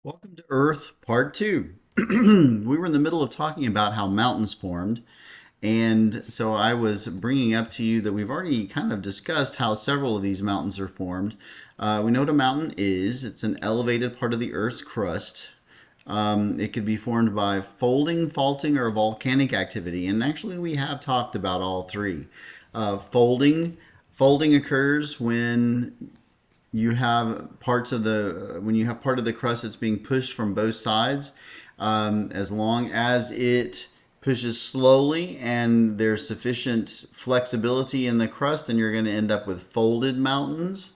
Welcome to Earth, Part 2. We were in the middle of talking about how mountains formed, and so I was bringing up to you that we've already kind of discussed how several of these mountains are formed. We know what a mountain is. It's an elevated part of the Earth's crust. It could be formed by folding, faulting, or volcanic activity, and actually we have talked about all three. Folding occurs when you have part of the crust that's being pushed from both sides, as long as it pushes slowly and there's sufficient flexibility in the crust, then you're going to end up with folded mountains.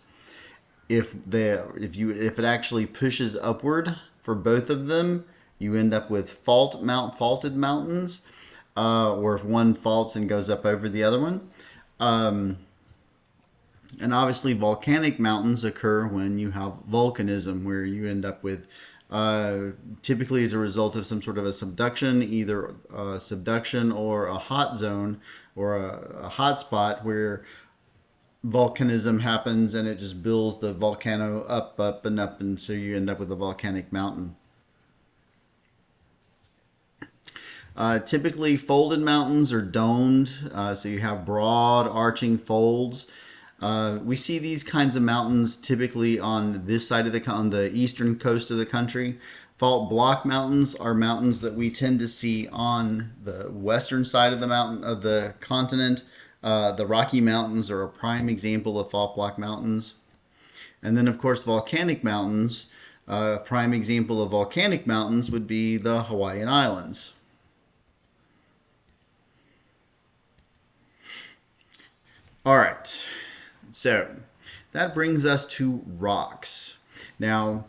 If it actually pushes upward for both of them, you end up with faulted mountains, or if one faults and goes up over the other one. Um, and obviously, volcanic mountains occur when you have volcanism, where you end up with typically as a result of some sort of a subduction, either a subduction or a hot zone or a hot spot where volcanism happens and it just builds the volcano up, and up, and so you end up with a volcanic mountain. Typically, folded mountains are domed, so you have broad arching folds. We see these kinds of mountains typically on this side of on the eastern coast of the country. Fault block mountains are mountains that we tend to see on the western side of the mountain of the continent. The Rocky Mountains are a prime example of fault block mountains. And then, of course, volcanic mountains. A prime example of volcanic mountains would be the Hawaiian Islands. All right, so that brings us to rocks. Now,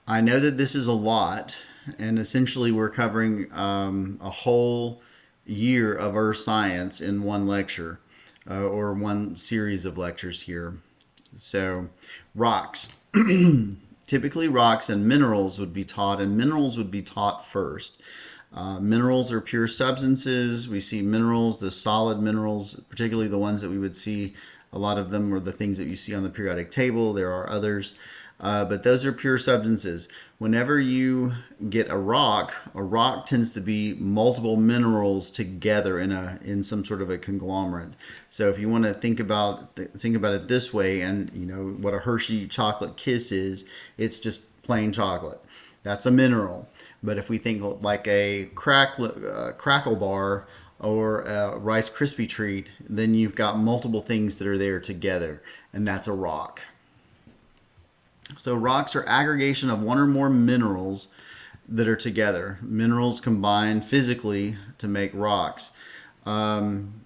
I know that this is a lot, and essentially we're covering a whole year of Earth science in one lecture, or one series of lectures here. So, rocks. Typically, rocks and minerals would be taught, and minerals would be taught first. Minerals are pure substances. We see minerals, the solid minerals, particularly the ones that we would see. A lot of them are the things that you see on the periodic table. There are others, but those are pure substances. Whenever you get a rock tends to be multiple minerals together in some sort of a conglomerate. So if you want to think about it this way, and you know what a Hershey chocolate kiss is, it's just plain chocolate. That's a mineral. But if we think like a crackle bar or a Rice Krispie treat, then you've got multiple things that are there together, and that's a rock. So rocks are aggregation of one or more minerals that are together. Minerals combine physically to make rocks. Um,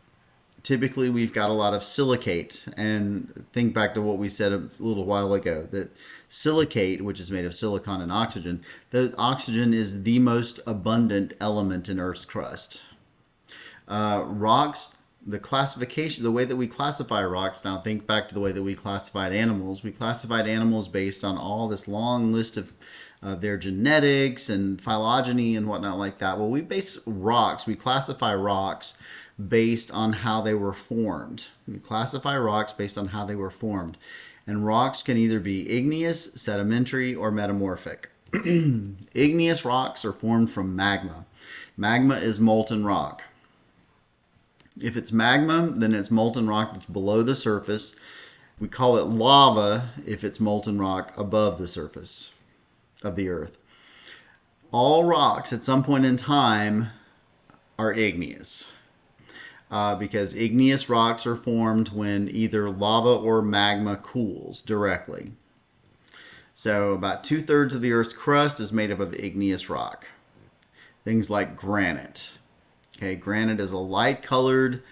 Typically, we've got a lot of silicate, and think back to what we said a little while ago, that silicate, which is made of silicon and oxygen, the oxygen is the most abundant element in Earth's crust. Rocks, the way that we classify rocks, now think back to the way that we classified animals. We classified animals based on all this long list of their genetics and phylogeny and whatnot like that. Well, we classify rocks based on how they were formed. We classify rocks based on how they were formed. And rocks can either be igneous, sedimentary, or metamorphic. Igneous rocks are formed from magma. Magma is molten rock. If it's magma, then it's molten rock that's below the surface. We call it lava if it's molten rock above the surface of the earth. All rocks at some point in time are igneous. Because igneous rocks are formed when either lava or magma cools directly. So about 2/3 of the Earth's crust is made up of igneous rock. Things like granite. Okay, granite is a light colored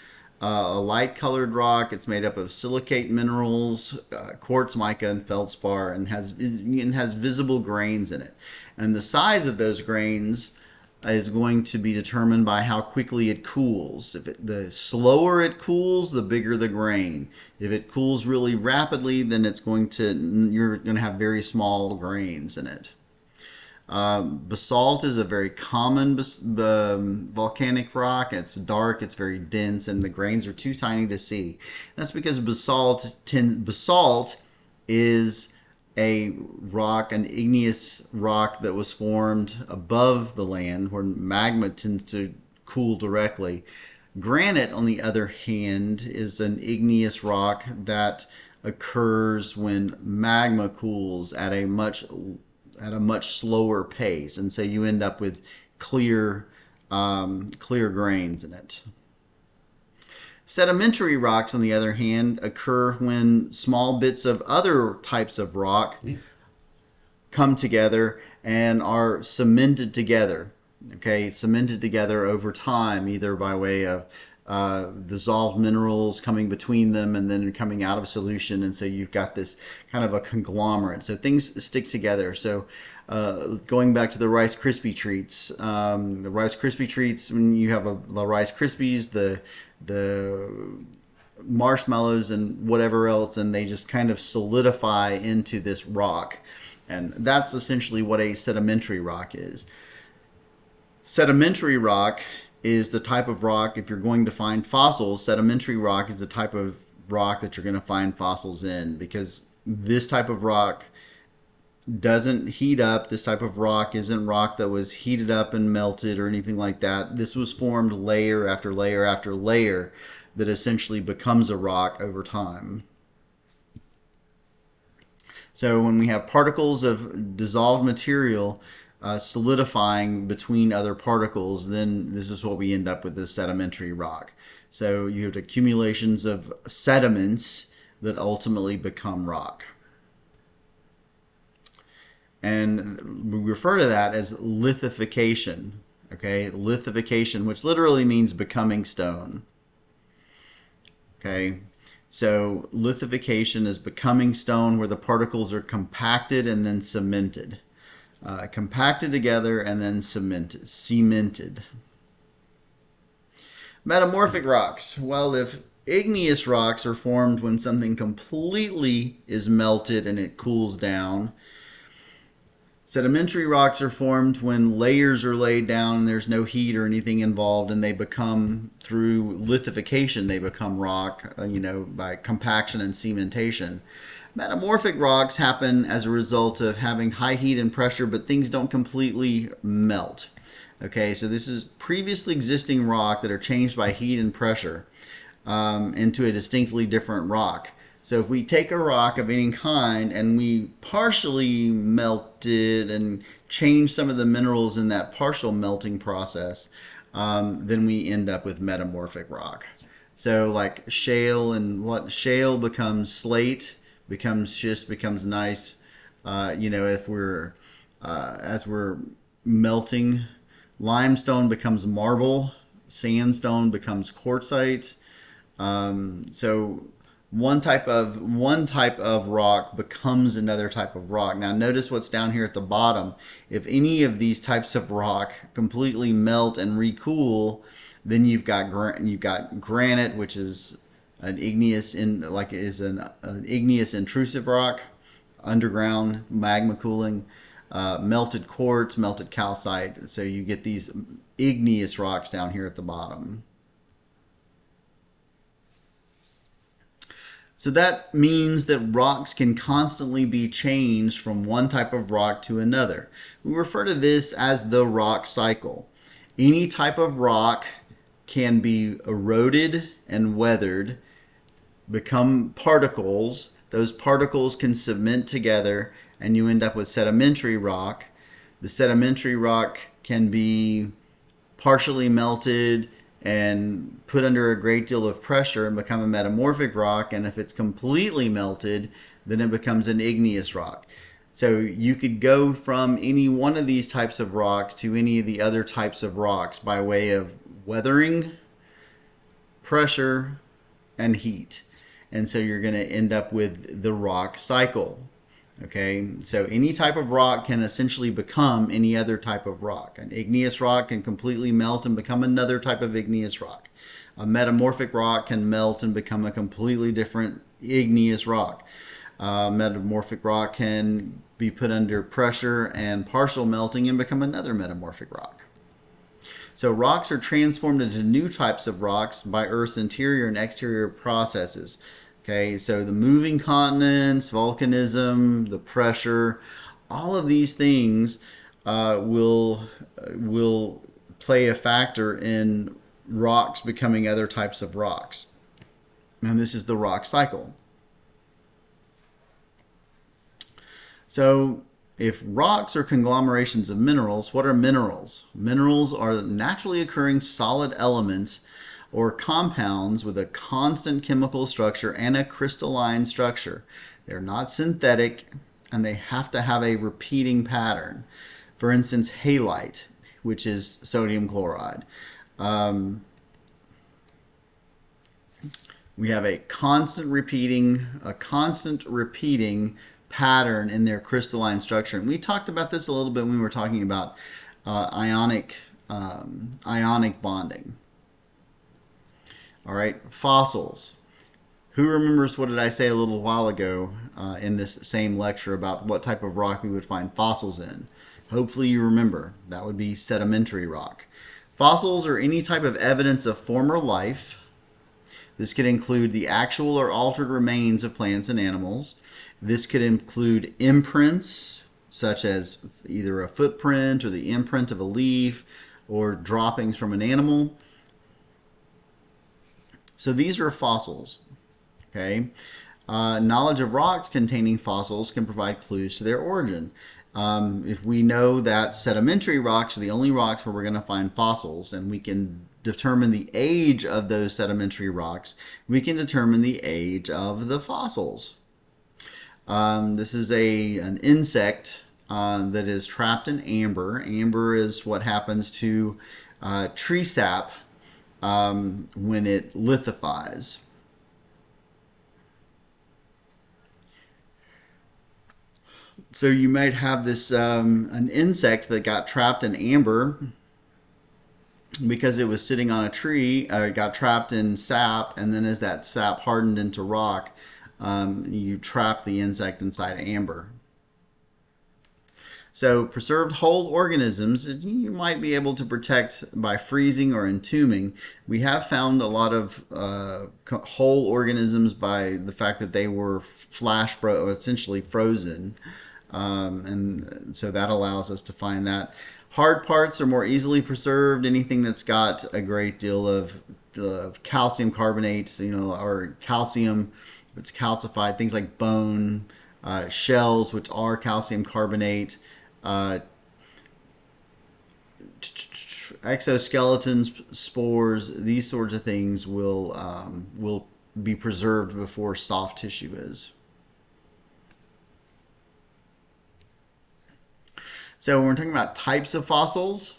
rock. It's made up of silicate minerals, quartz, mica, and feldspar, and has visible grains in it. And the size of those grains is going to be determined by how quickly it cools. The slower it cools, the bigger the grain. If it cools really rapidly, then you're going to have very small grains in it. Basalt is a very common volcanic rock. It's dark, it's very dense, and the grains are too tiny to see. That's because basalt is a rock, an igneous rock that was formed above the land where magma tends to cool directly. Granite, on the other hand, is an igneous rock that occurs when magma cools at a much slower pace, and so you end up with clear grains in it. Sedimentary rocks, on the other hand, occur when small bits of other types of rock come together and are cemented together. Okay, cemented together over time, either by way of dissolved minerals coming between them and then coming out of solution, and so you've got this kind of a conglomerate. So things stick together. So going back to the Rice Krispie treats, the Rice Krispie treats, when you have the Rice Krispies, the marshmallows and whatever else, and they just kind of solidify into this rock, and that's essentially what a sedimentary rock is. Sedimentary rock is the type of rock, if you're going to find fossils, sedimentary rock is the type of rock that you're going to find fossils in, because this type of rock doesn't heat up. This type of rock isn't rock that was heated up and melted or anything like that. This was formed layer after layer after layer that essentially becomes a rock over time. So when we have particles of dissolved material solidifying between other particles, then this is what we end up with, this sedimentary rock. So you have accumulations of sediments that ultimately become rock. And we refer to that as lithification. Okay, lithification, which literally means becoming stone. Okay, so lithification is becoming stone, where the particles are compacted and then cemented. Compacted together and then cemented. Metamorphic rocks. Well, if igneous rocks are formed when something completely is melted and it cools down, sedimentary rocks are formed when layers are laid down and there's no heat or anything involved, and they become, through lithification, they become rock, by compaction and cementation. Metamorphic rocks happen as a result of having high heat and pressure, but things don't completely melt. Okay, so this is previously existing rock that are changed by heat and pressure into a distinctly different rock. So if we take a rock of any kind and we partially melt it and change some of the minerals in that partial melting process, then we end up with metamorphic rock. So like shale, and what shale becomes slate, becomes schist, becomes gneiss. If we're as we're melting, limestone becomes marble, sandstone becomes quartzite. So one type of rock becomes another type of rock. Now notice what's down here at the bottom. If any of these types of rock completely melt and recool, then you've got granite, which is an igneous igneous intrusive rock, underground magma cooling, melted quartz, melted calcite. So you get these igneous rocks down here at the bottom. So that means that rocks can constantly be changed from one type of rock to another. We refer to this as the rock cycle. Any type of rock can be eroded and weathered, become particles. Those particles can cement together and you end up with sedimentary rock. The sedimentary rock can be partially melted and put under a great deal of pressure and become a metamorphic rock, and if it's completely melted, then it becomes an igneous rock. So you could go from any one of these types of rocks to any of the other types of rocks by way of weathering, pressure, and heat. And so you're going to end up with the rock cycle. Okay, so any type of rock can essentially become any other type of rock. An igneous rock can completely melt and become another type of igneous rock. A metamorphic rock can melt and become a completely different igneous rock. Metamorphic rock can be put under pressure and partial melting and become another metamorphic rock. So rocks are transformed into new types of rocks by Earth's interior and exterior processes. Okay, so the moving continents, volcanism, the pressure, all of these things will play a factor in rocks becoming other types of rocks. And this is the rock cycle. So if rocks are conglomerations of minerals, what are minerals? Minerals are naturally occurring solid elements or compounds with a constant chemical structure and a crystalline structure. They're not synthetic, and they have to have a repeating pattern. For instance, halite, which is sodium chloride. We have a constant repeating pattern in their crystalline structure. And we talked about this a little bit when we were talking about ionic bonding. All right, fossils. Who remembers, what did I say a little while ago in this same lecture about what type of rock we would find fossils in? Hopefully you remember. That would be sedimentary rock. Fossils are any type of evidence of former life. This could include the actual or altered remains of plants and animals. This could include imprints, such as either a footprint or the imprint of a leaf or droppings from an animal. So these are fossils. Okay. Knowledge of rocks containing fossils can provide clues to their origin. If we know that sedimentary rocks are the only rocks where we're going to find fossils, and we can determine the age of those sedimentary rocks, we can determine the age of the fossils. This is an insect that is trapped in amber. Amber is what happens to tree sap when it lithifies. So you might have this an insect that got trapped in amber because it was sitting on a tree, got trapped in sap, and then as that sap hardened into rock, you trap the insect inside amber. So preserved whole organisms, you might be able to protect by freezing or entombing. We have found a lot of whole organisms by the fact that they were essentially frozen. And so that allows us to find that. Hard parts are more easily preserved. Anything that's got a great deal of calcium carbonate, or calcium, it's calcified, things like bone, shells, which are calcium carbonate, exoskeletons, spores, these sorts of things will be preserved before soft tissue is. So when we're talking about types of fossils,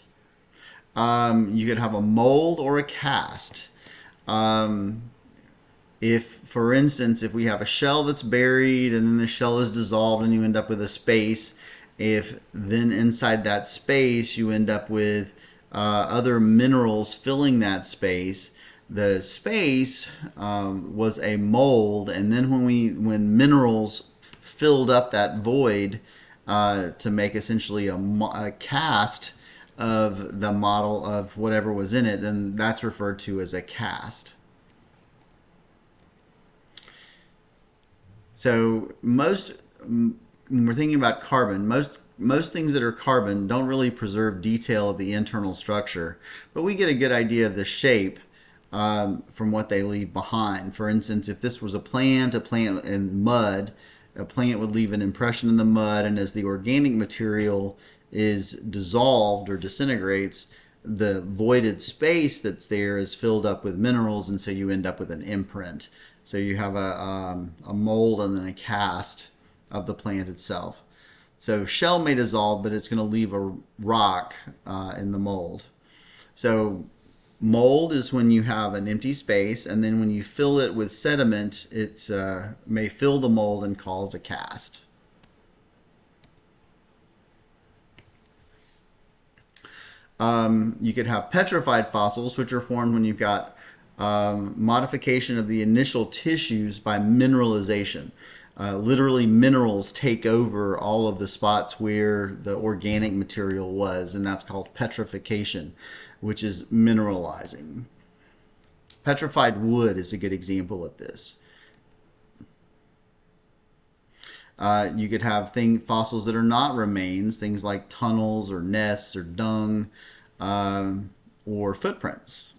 you could have a mold or a cast. If, for instance, if we have a shell that's buried and then the shell is dissolved and you end up with a space, if then inside that space you end up with other minerals filling that space, the space was a mold, and then when minerals filled up that void, to make essentially a cast of the model of whatever was in it, then that's referred to as a cast. So when we're thinking about carbon, most things that are carbon don't really preserve detail of the internal structure, but we get a good idea of the shape from what they leave behind. For instance, if this was a plant in mud, a plant would leave an impression in the mud, and as the organic material is dissolved or disintegrates, the voided space that's there is filled up with minerals, and so you end up with an imprint. So you have a mold and then a cast of the plant itself. So shell may dissolve, but it's going to leave a rock in the mold. So mold is when you have an empty space, and then when you fill it with sediment, it may fill the mold and cause a cast. You could have petrified fossils, which are formed when you've got modification of the initial tissues by mineralization. Literally, minerals take over all of the spots where the organic material was, and that's called petrification, which is mineralizing. Petrified wood is a good example of this. You could have fossils that are not remains, things like tunnels or nests or dung or footprints.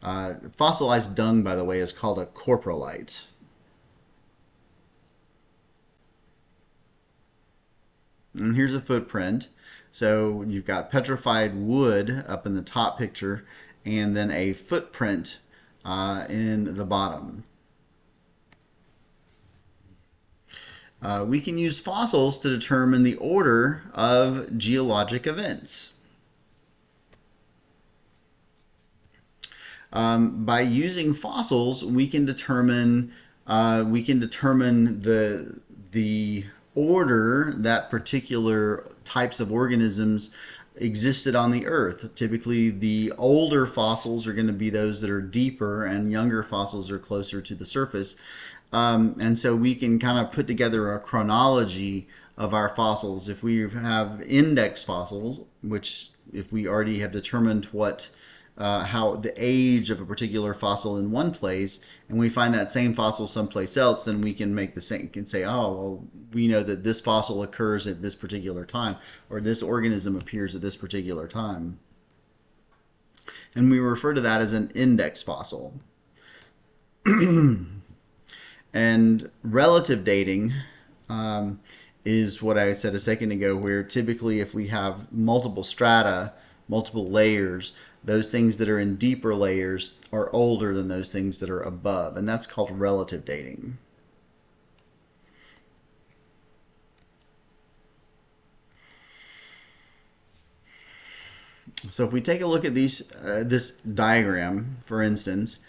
Fossilized dung, by the way, is called a coprolite. And here's a footprint. So you've got petrified wood up in the top picture and then a footprint in the bottom. We can use fossils to determine the order of geologic events. By using fossils, we can determine the order that particular types of organisms existed on the earth. Typically, the older fossils are going to be those that are deeper, and younger fossils are closer to the surface. And so we can kind of put together a chronology of our fossils. If we have index fossils, which if we already have determined how the age of a particular fossil in one place, and we find that same fossil someplace else, then we can make the same, can say, oh, well, we know that this fossil occurs at this particular time, or this organism appears at this particular time. And we refer to that as an index fossil. And relative dating is what I said a second ago, where typically if we have multiple strata, multiple layers, those things that are in deeper layers are older than those things that are above, and that's called relative dating. So if we take a look at this diagram, for instance,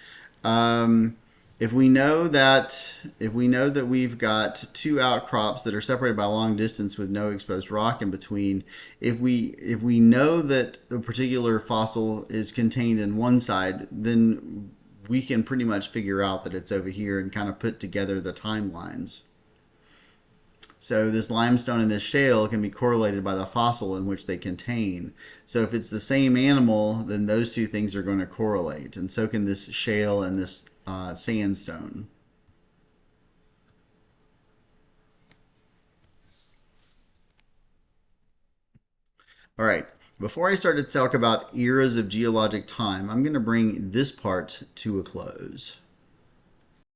if we know that we've got two outcrops that are separated by a long distance with no exposed rock in between, if we know that a particular fossil is contained in one side, then we can pretty much figure out that it's over here and kind of put together the timelines. So this limestone and this shale can be correlated by the fossil in which they contain. So if it's the same animal, then those two things are going to correlate, and so can this shale and this sandstone. All right, before I start to talk about eras of geologic time, I'm going to bring this part to a close.